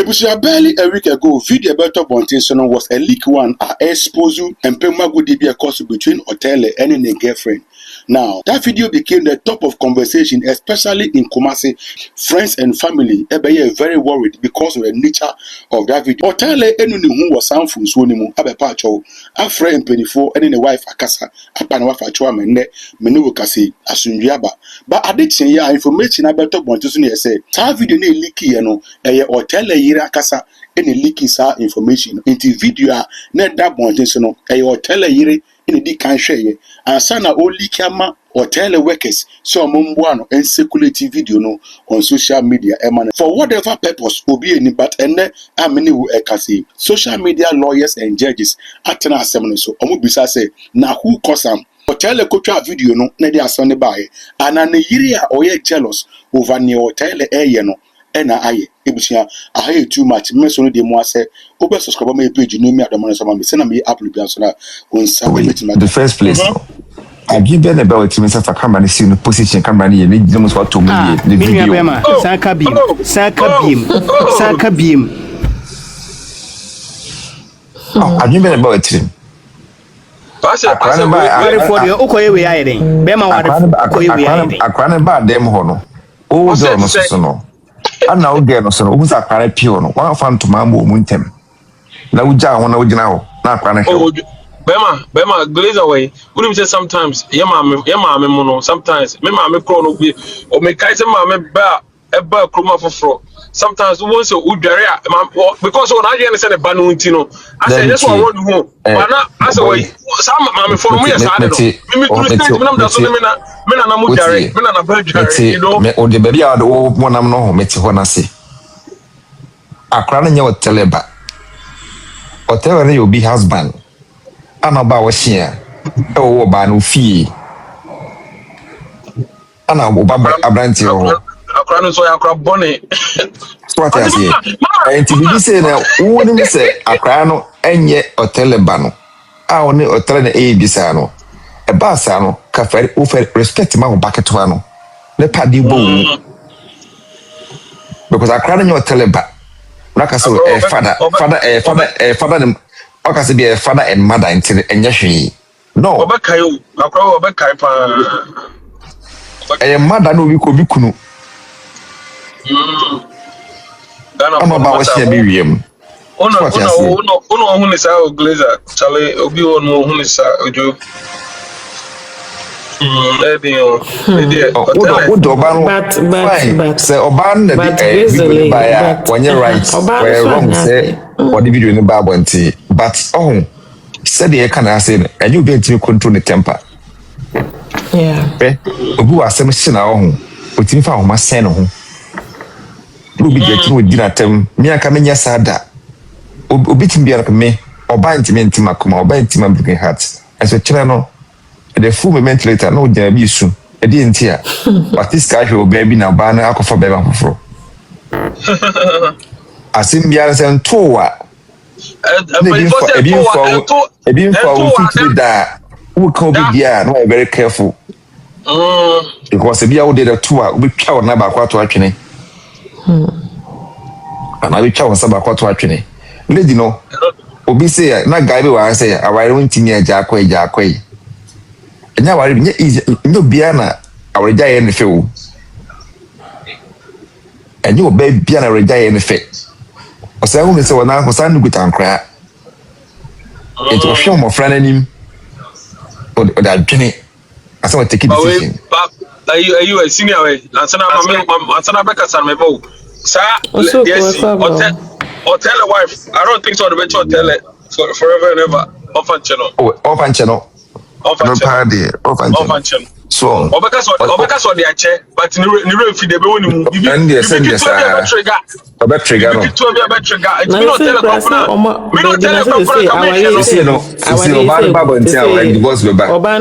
Ebusia barely a week ago, video about Bontinson was a leak one exposed and Kumawood be a course between Oteele'S and a girlfriend. Now, that video became the top of conversation, especially in Kumasi. Friends and family are very worried because of the nature of that video. Oteele'S who was sound from Swonimu, Abepacho, a friend and 24, and in a wife Akasa, a panwafa chwamene, Menuokasi, Asundiaba. But I did say information about Bontinson say, that video ne leaky, Oteele'S yira Akasa, any leaky sa information into video, net that Bontinson, Oteele'S yire. In the can share and sana only camera or teleworkers so mumbuano and circulating video no on social media for whatever purpose will be any but and I mean we social media lawyers and judges at an assembly so omubisa say na who cause am Oteele'S coach video no na dia sonne by and an yiri or ye jealous over near Oteele'S no ena aye ebusia ahaye too much me so no dey mo say obe subscribe my page no me adamon so me say na me upload bian so na on Saturday the first place I give them about it means that camera see no position camera ni me dey almost what to me the video saka beam I give them about it akwana ba dem ho no o do no so no ana oge no so no wo sa akwana pio no wa fa ntoma mo muntem na uja ho na ugina ho na akwana ho Bema glaze away. Wouldn't say sometimes yama me no sometimes me ma me kro no bi o me kai se ma me ba e ba kroma foforo sometimes we say udware because on agye say the ba no nti no I say just one road home but na I say wait some ma me for me yes I don't me to stage me na so me na mu dware me na ba dware you know me o de baby a wo monam no ho meti ho na se akra na nya Oteele'S ba Oteele'S na obi husband ana ba wo hia e wo ba no fie ana wo ba abranti ho akra no so akra bone so what I say enti bi say na wo ni say akra no enye Oteele'S ba no a oni Oteele'S na e bisa no e ba sa no ka fere o fere respect ma ho bucket wa no le padi bo because akra no Oteele'S ba na ka so father okay, so be a father and mother until and no. Obekai pa. A mother no we could be kunu. I'm about what's your medium. Uno who is our glazer. Charlie Obi on who is Ojo. But say Oban the by when you're right where wrong say what the video in the Bible and see but said the can I say and you be to control the temper who are some sin our home with him for my son home you be getting with dinner term me and coming yes ada obitin be me or bind to me intimakuma or bind to my broken heart as a channel the full moment later no there be soon e didn't here but this guy will baby na ba na akofa baby afoforo asim bia sen towa e bin for fit da who can be there no very careful because bia wo dey the towa we twa na ba kwa to atwene na we twa sa ba kwa to atwene lady no obi say na guy be wa say aware won tini aja akwa nya wari nya easy no bia na awreja ye ne fe o enyo be bia na awreja ye ne fe o say hu ne se wona ko san gutan kra e to hwe mo fra nanim o da dwene asa wa take decision are you a senior way ansana beka san me bo sa yes Oteele'S wife I don't think so the better Oteele'S forever and ever off channel no party so obeka so dey ache but ni refi dey be woni mu and dey send this trigger no it's me Oteele'S company me Oteele'S company see no oban babo nti a we divorce be back but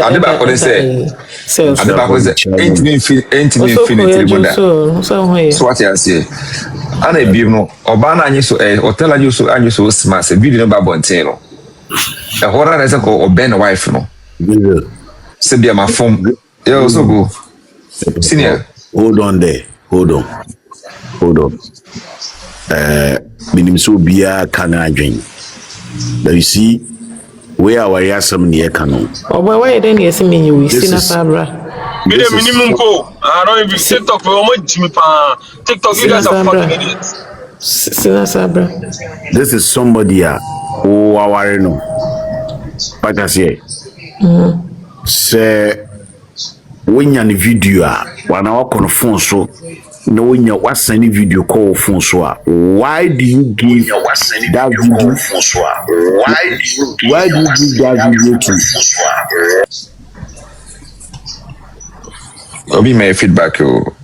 ade ba ko say ade ba ko say infinity boda so what you say ana bi no oban anyi so Oteele'S anyi so smart video no babo nti no the horror is go obey the wife no. Sebia my phone. Yeah, also go. Senior. Hold on there. Hold on. minim so bia kana adwen. But you see, where our some near canon. Oh, boy, why then you see me you see na sabra. Minimum go. I don't even TikTok for Jimmy Pan. TikTok, you guys are fucking idiots. Sina sabra. This is somebody who our no. But I say, say when you video when I work on the phone so no when you watch any video call phone so why do you give that video phone so why do you give that video to Obi my feedback yo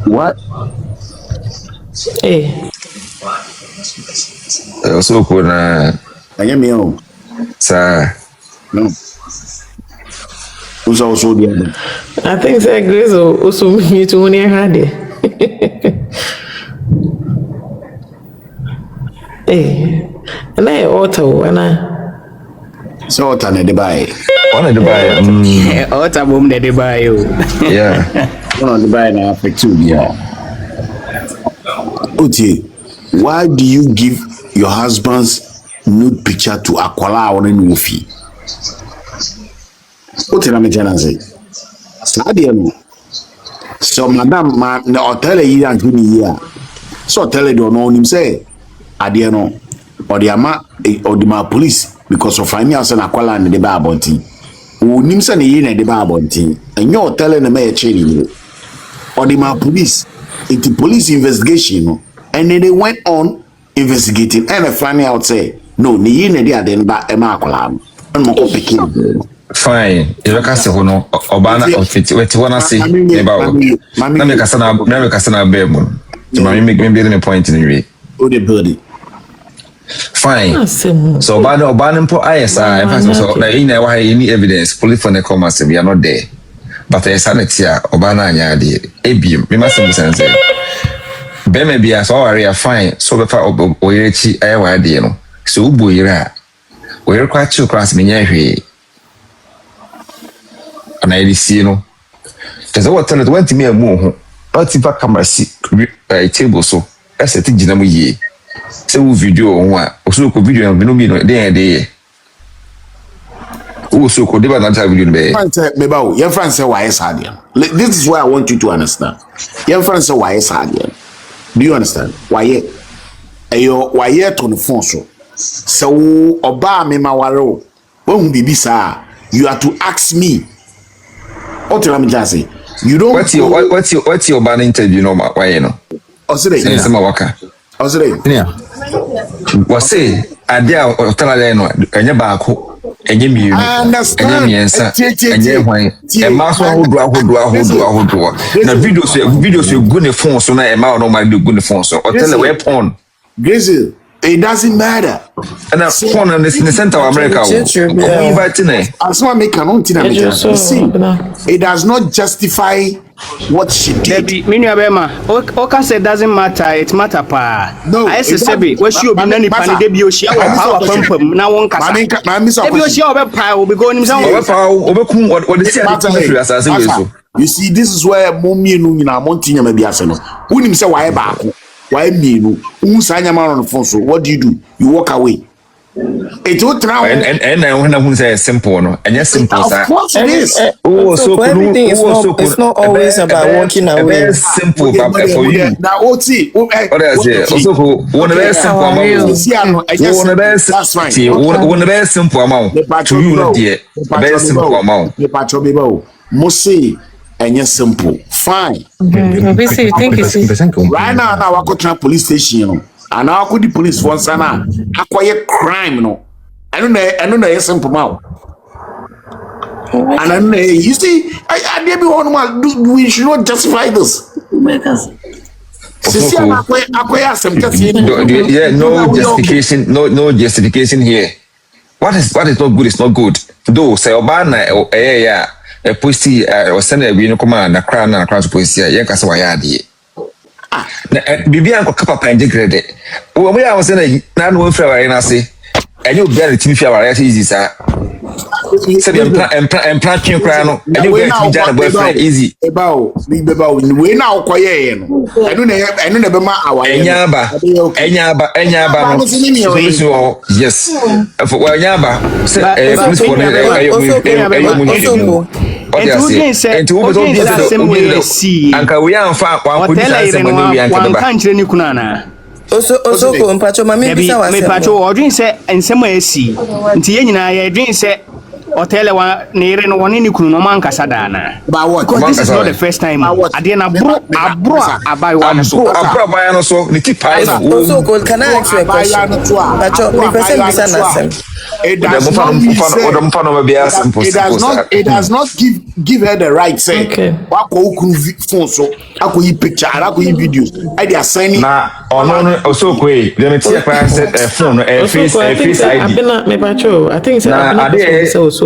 what so kuna anya me o sa no who's also the other I think say Grace also me to near her there. And I auto and I so what an Dubai one of the buy Ota boom de Dubai yo. yeah one of Dubai na affect you yeah. Otie, why do you give your husband's nude picture to Akwala on a movie? Otie na me jana say. Sadia no. So madam ma na hotel yi antu ni ya. So hotel do no nim say ade no or the ama or the police because of finance na Akwala na de ba abonti. Onim say na yi na de ba abonti. Enyo hotel na me che ni or the police. It's police investigation, and then they went on investigating and finding out say no, ni na dia den ba e ma akola no mo pikin. fine you can say hono obana ofiti weti wana say e ba o na me kasa na be mo to ma me the point in we O the body fine so obana mpo ISI in fact so na ina wa any evidence police for the commerce we are not there but the sanity obana anya de ebiem me must sense be me bia so are fine so be fa oyechi ayewa de no so ubo yira we kwa chu class me nya hwe ana edisi no teze what tell it went me amu ho not back camera si table so eseti gina mu yie se wo video ho a so ko video no bi no de wo so ko de ba na ta video be me ba o your friend say why is hard. This is why I want you to understand. Your friend say why is hard. Do you understand? Why to the phone so oba me mawaro when bibi sa you have to ask me. Oteele'S you don't what's your ban interview no why you know Osire sama waka Osire yeah was say adia Oteele'S no enye baako enye mienu enye miensa enye hwan e ma so ahodo na videos you go ne phone so na e ma no ma de go ne phone so Oteele'S we porn Gracie, it doesn't matter. And a phone in the center of America. As one make an you see, it does not justify what she did. Oka said doesn't matter, it matter pa. No, I say Sebi, where she be nani pani debi oshi power pump na won kasa. Debi oshi obe pa will be going himself. You see, this is where mommy no na monti nyama bi ase no. Unim say why baako. Why me no? On the phone so what do? You walk away. It's all and when I say simple no, and yes simple sir. Of course it is. So everything is not always about walking away. Simple for you. Now OT. Also one very simple amount. That's right. One very simple amount. To you dear. Very simple amount. Mose and yes simple. Fine. Obviously, think it's right now I go to police station. And now could the police once sana acquire crime no. I don't know yes simple now. And then you see, I did be one we should not justify this. Yeah, no justification, no justification here. What is not good is not good. Though say Obana yeah. A pussy or send a win command a crown and a crown to pussy, Yankasa Wayadi. Bibian got Kappa and degraded. When we are saying, none will fair and I say, and you barely TV shower as easy, sir. Say the plan king crown. And you get to the boyfriend easy. About we now quiet. I don't never ma our Enyaba. Yes. For Wanyaba. Anka we are far one country ni kunana. Also ko mpacho mami bisa wa. Me pacho odwin se ensema esi. Nti ye nyina ye dwin se Oteele wa ne yere no woni ni kunu no man kasa da na. Because this is not the first time. Ade na abro abai wa so. Abro abai no so ni tipa no. Also ko can I ask you a question? Pacho me person bisa na sem. It does not give her the right say. Wako phone so ako yi picture ako yi videos. I dey assigning na ono also ko e dem tie pa set phone face ID. Me pacho I think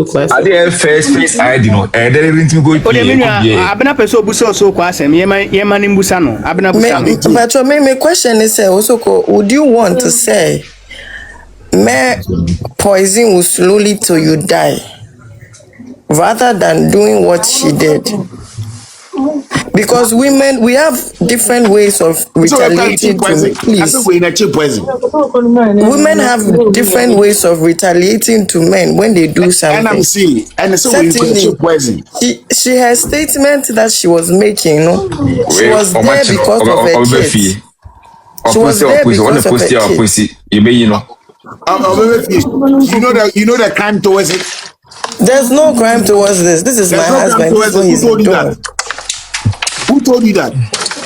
Ade face ID no there rinti go abena person obuso so ko asem yema ni mbusa no abena busa no. Pacho me question is also ko would you want to say poison will slowly till you die rather than doing what she did? Because women, we have different ways of retaliating to men. Please. Women have different ways of retaliating to men when they do something. Certainly, she has statement that she was making, she was there because of her kids. She was there because of her kids. You know the crime towards it. There's no crime towards this. This is my husband. This is what he's doing. Who told you that?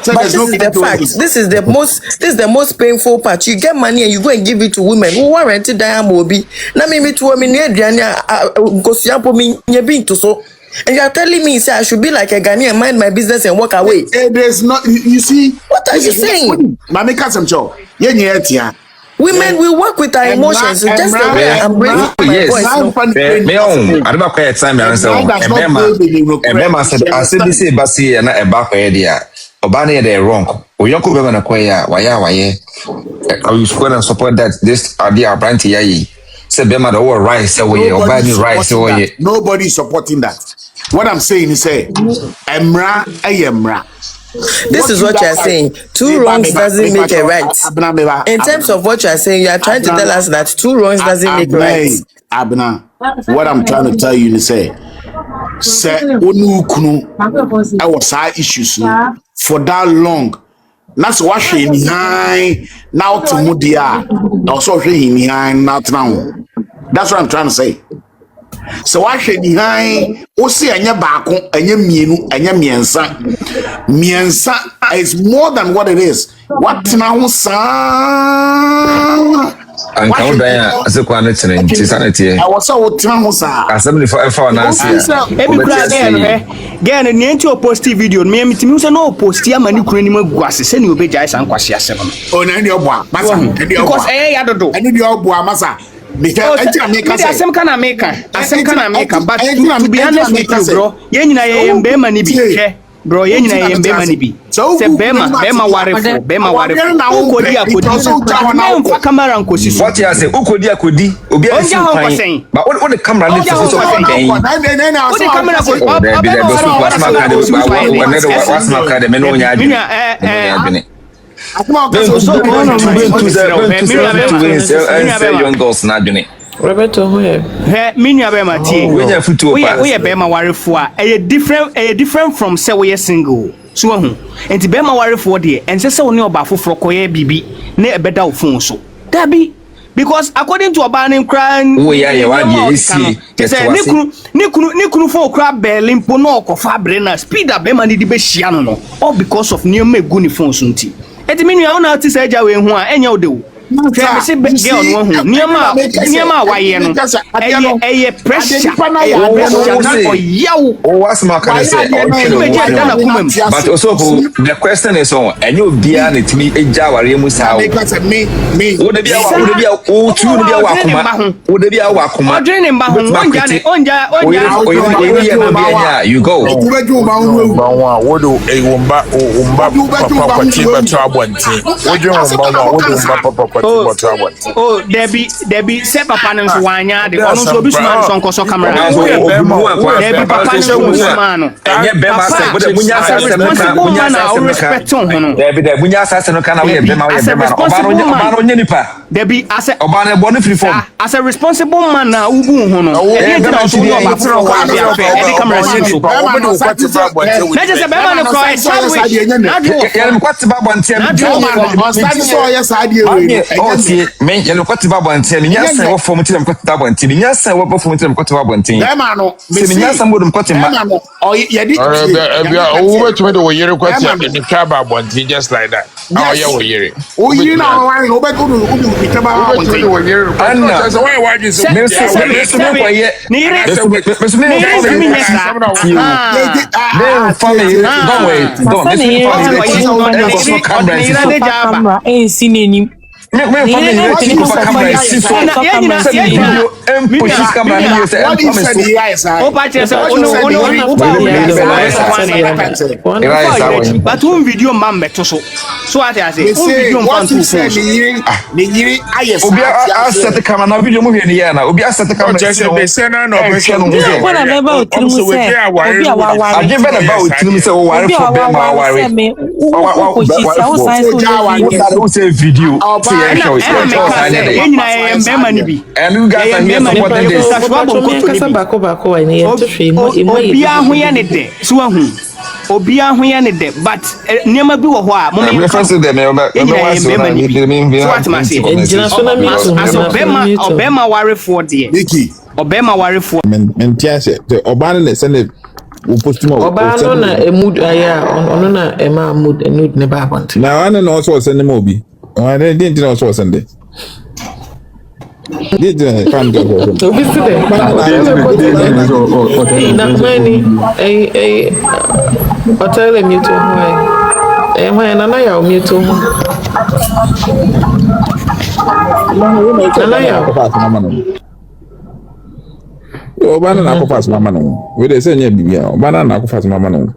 But this is the fact. This is the most painful part. You get money and you go and give it to women who warranted that Mobi. Now me to women so. And you are telling me, say I should be like a Ghanaian, mind my business and walk away. There's not. You see, what are you saying? Mami Kasamcho, women will work with our emotions. So just the way I'm bringing my voice. Me on. I don't quite time answer. Remember, I said this is Basi and a back idea. Obani they wrong. We don't go na kwaya. Why? I was going to support that this idea brand yai. Say Bema the whole rice away. Obani rice away. Nobody supporting that. What I'm saying is, say, Emra. This is what you are saying. Two wrongs doesn't make a right. In terms of what you are saying, you are trying to tell us that two wrongs doesn't make right. Abna, what I'm trying to tell you is say Onukunu, I was high issues for that long. That's washing behind now to Mudia. Also behind now. That's what I'm trying to say. So what she behind osi anya baako anya mienu anya miensa is more than what it is. What now sa and count there as a quantity in insanity. I was so transa assembly for Nancy. Again, and into post video, me no post ya mani kunima guase, send you be jais and quasia seven. Oh, and your boy, because I don't know. I need your boy, massa. Because I some kind of maker, but to be honest with you, bro, Yenina Yembe Manibi, bro, Yenina Yembe Manibi. So, Bema Warifo, Ukodia could camera and Kosi. What you say, Ukodia could be, saying, but what the camera needs to say? Roberto, where? Minya Bema T. We are Bema Warifua. A different from say we are single. So, and the Bema Warifua dear, and say so near Bafu for Koye Bibi, near a better phone so. That be because according to a banning crime, we are one see. Nikunu for crab Berlin Ponoko Fabrena, speed up Bema di Beshiano, all because of near me guni phone sunti. Et the minu na ti say jawe hu a enye odewo try me say girl no hu niema waye no eye pressure what's my can say but also the question is on enye obia na timi eja ware mu sa me wo de bia o tu no bia wakoma odwene mba hu onja you go wodo e womba papa kwati beto abonti wodwe womba Oh, Debbie, say papa no so wanya de ono so bisuma so nko so camera. Debbie papa no so bisuma no. Responsible man I respect on hono. Debbie munya asase no kana we bema oba no nya nipa. Debbie as a oba na bonu free form. As a responsible man na ubu hono. E dey na so do oba for kwa dia fe. E dey camera so. Na just say bema no cry sandwich. Na do. Ya me kwati ba bonte me. So ya saade we. O tie me ya me kwati ba bonte me nya san wo form ti me kwati ba bonte me nya san wo ba form ti me kwati ba bonte. Bema no. Me nya san bodum kwati ma. Bema no. O ya di. Who went to the year question in the cab bonte just like that. Oh yeah, we hear it. Oh, you know why no be go to the taba bonte. Anna, so why you say me so me kwa ye. Ni re family don't wait. Don't this family camera ain't seen any. Me family take over camera see so video push camera here say what is the yes I but one video man beto so what I say one video man to say ni yiri ayes obi asset camera na video mu here ni na obi asset camera they say na no be so what I never otimu say obi awaware I give them about otimu say o ware for be ma ware o say video and you guys are here Obia ho ya ne de but niam bi wo ho a mo me first dem Obema ware for de Obema ware for mentiase oba ne sene wo post mo oba no na emud aya ono na ema mood enud ne ba bant na wane no so sene mo bi wane din tin so sene Did fan go? Not many. Oteele'S mute why? Why Nana ya mute Nana ya. Oba na ko fast mama no. We dey say nya bibia. Oba na ko fast mama no.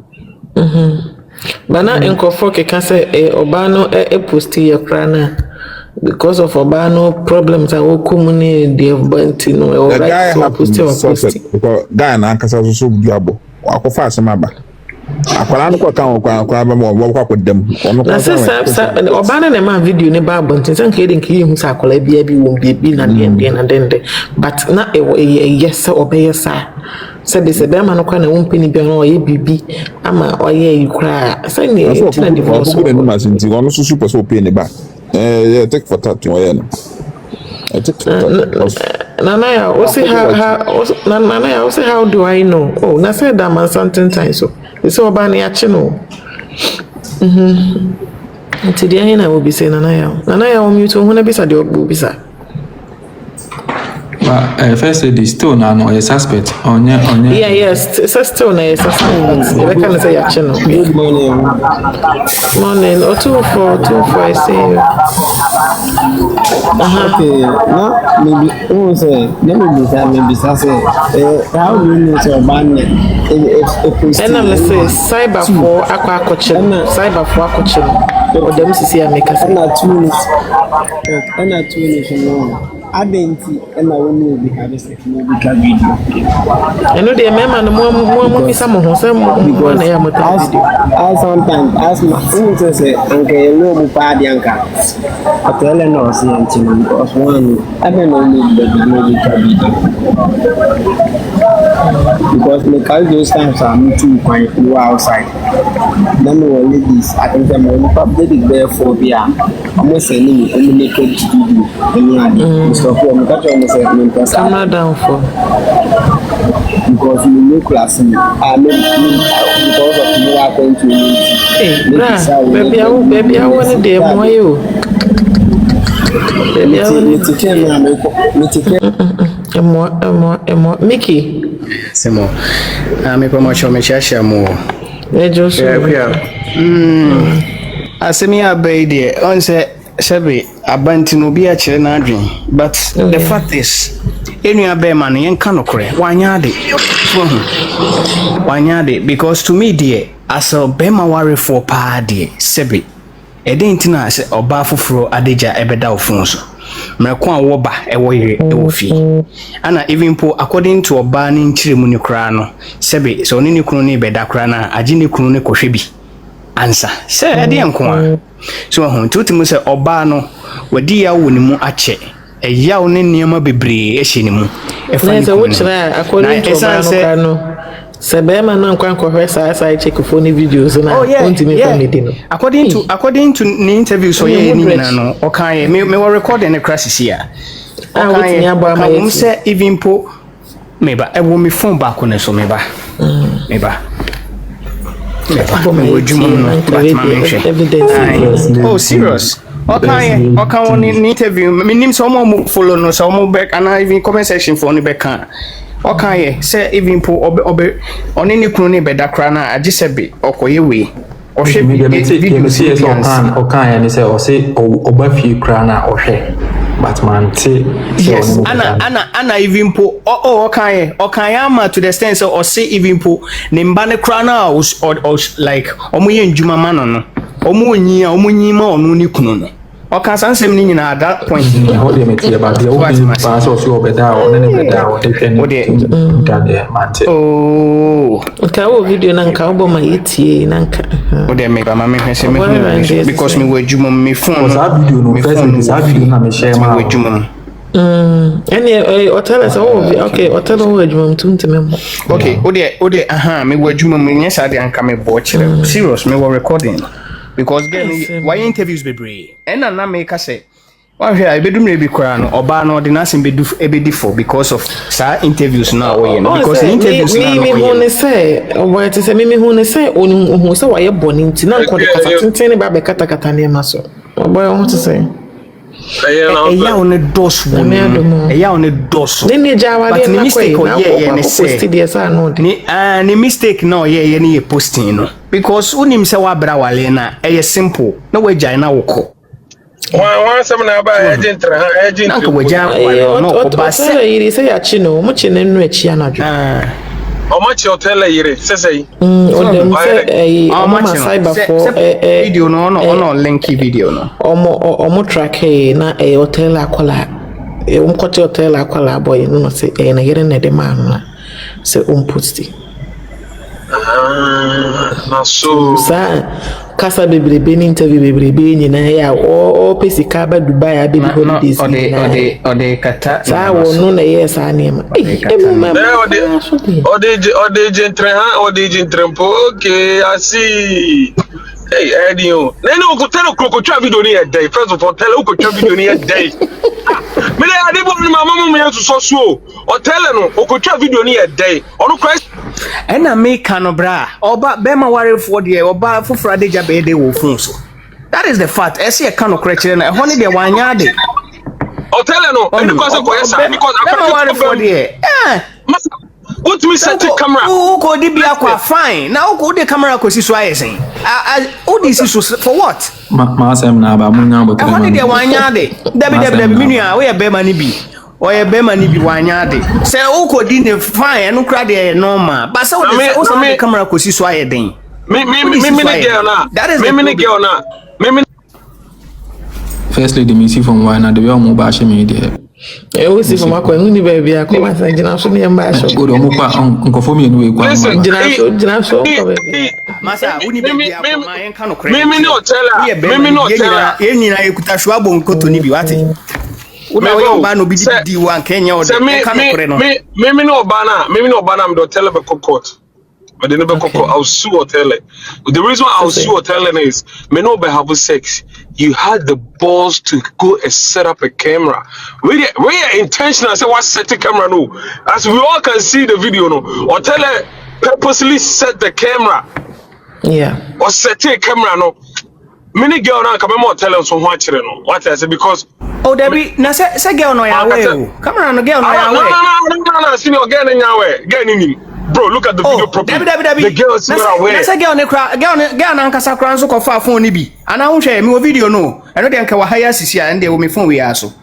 Bana enkofo keka say oba no post ye kra na. Because of Obano problems I will communicate the banti no the guy because guy na kasa so biabo akofa asema akwala no kan kwa ba mo kwa kodam na se Obano na ma video ne ba banti san ke den ke hu sa akwala bia bi won bi na de na dende but na yes obey sa se be ma no kwa na won peni bia no ye bibi ama oye yikra say ni tina divorce ko den ma sinti ono so super so peni ba yeah, take for that one. I take for that. Nana, how do I know? Oh, na said that man something time so. It's all bani achino. Today I will be saying Nana, will mute when I be said will be said. First say the still now no a suspect on yeah yes it's still no a suspect I can say action. Good morning or 244 I say okay now maybe who say maybe say how do you know so ban and I'm say cyber for akwakoche or them see I make us and 2 minutes no Adenti and I will be having a video. I know the member no more some of them sometimes as my friend say okay no party anka Oteele'S no see because one I don't know because the car those times are too quiet go outside then we ladies I think them only public there for beer almost any naked studio so for me catch on say camera down for because you know class I mean because of you are going to hey baby I want the more you baby Mickey Semo me promotion me shasha mo asemi abai de on say sebe abanti no bi a kire na adwen but the fact is enu abai man yen ka no kore wanyade so wanyade because to me there as a bema worry for pa there sebe ntina se oba foforo adeja ebeda ofun so mreko a wo ba ewo yire ewo fi ana even po according to oba ni nchiremu ni kra no sebe so oni ni kunu ni beda kra na agi ni kunu ni kohwe bi ansa se ade enko a so ho tutumu se oba no wadi ya wo ni mu ache eya wo ne niam bebre ehye ni mu efa ni wo chira according to oba no Sebema na nkwa sa check phone videos na continue family no according to the interview so ye ni na no okan me we record the crisis here okan say even po meba e wo me phone back on so meba meba me wo juma no evidence oh serious okan won ni interview me nim so mo follow no so mo back and even comment section for ni back kan okay say even po obe oni ni kunu ni beda kra na agi sebe okoye we ohwe video see okan ya ni say o say oba fi kra na ohwe batman ti yes ana even po okan ya ma to the extent so o say even po ni mba ne kra na o like omoye njuma ma no omonyi ma onu ni kunu no oka sansem ni nyina at that point ni ho de meti about the over pass so obeda o ne beda o de hwe dade mate oh ka wo video na nka obo ma yitie na nka o de me ba ma me hwese me because me wajuma me phone so video no first me sa video na me share ma wajuma any Oteele'S okay Oteele'S wajuma mtumteme okay o de me wajuma me nyesa de anka me bo kire serious me were recording because again why interviews be brave and na make say why I be do me be kra no oba no de nasin be do e be differ because of sa interviews now we because the interviews now me who ne say what say me who ne say onu say why boni nti na nko de kasa tenten ba be kata kata ne ma so boy what to say eya on dos won eya on dos ni jawa de na mistake o ye ne say ni mistake no ye ni posting no because unim say wa bra wale na e simple na we jai na woko one seven na ba agent na ko waja no ko ba say yiri say ya chi no mo chi na nnu achi anadwo omo chi Oteele'S yire sesei odem say omo ma cyber for video no no link video no omo track na Oteele'S akola kote Oteele'S akola boy no say na yire na de man na say post na so kasa bebrebe ni interview bebrebe nyina ya o pesika ba Dubai abi bi holidays ode kata sa wonu na yes anema ode gentrempo okay I see hey Edio nene okutelo krokotwa video ni day first of all tell okotwa video ni day me dey adebo ni mama mu yesu so so Oteele'S no okotwa video ni day onu Christ ena me kanobra oba bema warefo de oba foforo adeja be de wo fun so that is the fact ese e kano krekere na honi de wanya de Oteele'S no because of koyesa because bema warefo de what me set the camera ko di bia kwa fine na ko de camera ko si so ayesen o di si so for what ma asem na ba munya bo honi de wanya de dabi minua we bema ni bi oye bema ni bi wanya de se ukodi ne fine no kra de normal but so the camera ko si so ayeden me girl na me girl na me firstly the me see from why na the way omo ba she me there we see from akwa ni baby akwa san jina so ne mba so go do mo kwa nkofo me ni we kwa jina so masa uni baby akwa ma yen kan no kra me ni Oteele'S ye nyina ekuta hwa bo nkoto ni bi wate una we ba no bi di wan Kenya o de kan kore no me no oba na me do Oteele'S be court but they never I'll sue Oteele'S. The reason why I'll sue Oteele'S is me no be have sex. You had the balls to go and set up a camera. We are intentional. I say what set the camera no. As we all can see the video no. Oteele'S purposely set the camera. Yeah. Or set the camera no. Many girl na come more Oteele'S so watch no. What I say because oh Debbie na say girl no ya way. Camera no girl no ya way. No see no girl in ya way. Girl in bro, look at the video properly. The girls are aware. Let's girl na nkasa kran so kofa phone ni bi. Ana hu hwe me video no. Eno de nka wa haya sisi and de wo me phone we aso.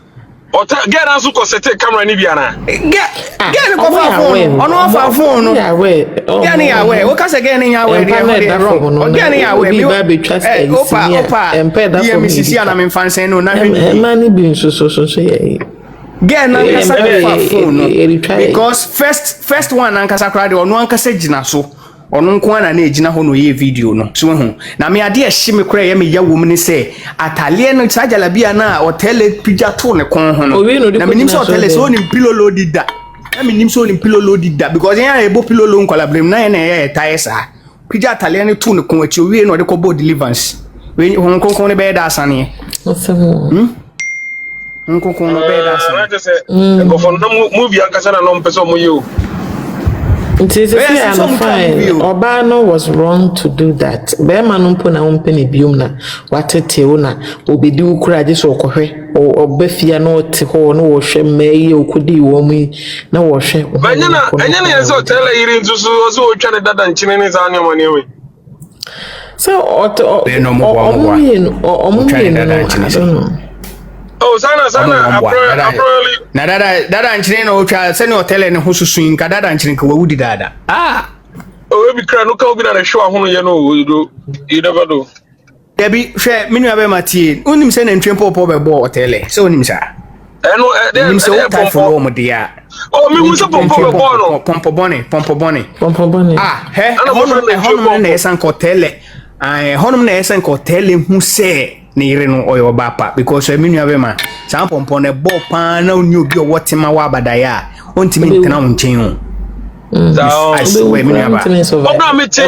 Hotel get us ko set camera ni bia na. Get ko fa phone. Ono fa phone. Yeah, we. Get ni awe. O ka se get ni awe dey wrong. O get ni awe. Me ba trust opa. Ye me sisi ana me fansen no na hwe. Mani bi so ye. Get na kasa fa phone. Because first one ankasa kra de ono ankasa gina so. Ono nko ana na ejina ho no ye video no so hu na me ade ehye me kra ye me ya wo ni se atale no sajala bia na hotel pija to ne kon ho no na me nim so hotel so ni pillow load da na me nim so ni pillow load da because yan ebo pillow load nkola blame na ye tie sa pija atale ne to ne kon achi owie no de ko board deliverance we hon kon ne be da asane kon no be da asane na je se go for no movie ankasa na no mpeso mo yo. It is fine. Obano was wrong to do that. Bema numpo na umpeni biumna watete una obedi ukura je so kohwe obefia no te ho no wo hwe meyi okudi wo mu na wo hwe. Anya na yeso tell yiri ntusu so otwa ne dada nchine ne za anyama ne we. So no mo oh sana apparently na dada nchine no otwa se ne hotel ne hususu nka dada nchine ka wudi dada oh we be kra no ka obi na show ahono ye no you never know debi hwe minu abe matie unim se na ntwempo po be bo hotel se unim sa no unim se o type for mo dia oh mi muso pompo be bo no pompo bone he honum na esan ko hotel honum na esan ko hotel hu se ne yire no oyo bapa because minu abe ma san pompo ne bo pa na oni obi o wotima wa abadaya ontimi ntena wonchen ho I swear minu aba obna mete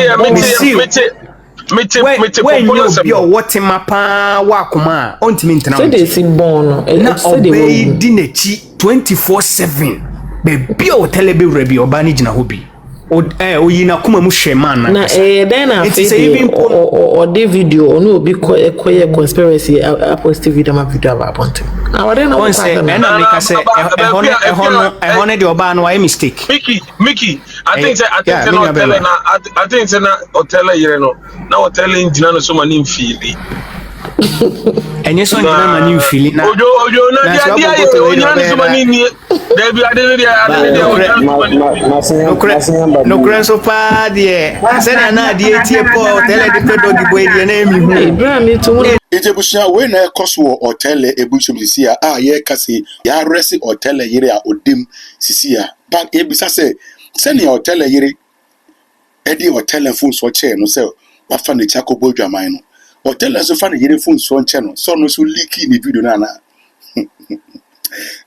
pompo na bio wotima pa wa kuma ontimi ntena so they sing born na obey di nechi 24/7 be bio telebe rebi obani gina hobi oyina kuma mu hweman na then na o the video onu obi koye conspiracy post video ma video about then na say na make say ehone de oba no mistake Mickey I think na hotel yire no na hotel engine no so mani mfili enye so ngina mani mfili na ojo na dia onyina so mani ni debi ade no krenso pa die asena na die tie po hotel de pedo di boy die na emi hu ebra mi to Ejebusia we na ekoso hotel ebuchum sisia ye kase ya resi hotel yire a odim sisia but ebisa se ni hotel yire edi hotel phone so che no se wa fa ne chako bodwaman no hotel so fa ne yire phone so che no so no so leak in the video na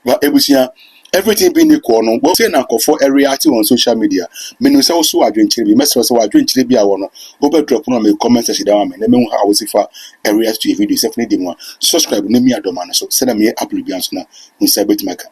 but ebusia everything being equal no but say na for area on social media menu say so adwenchire bi message so adwenchire bi a wo no go drop no me comment section down me na me hu how sifa areas to video definitely dem one subscribe na me adoma no so say na me upload bi anso na inside bet maka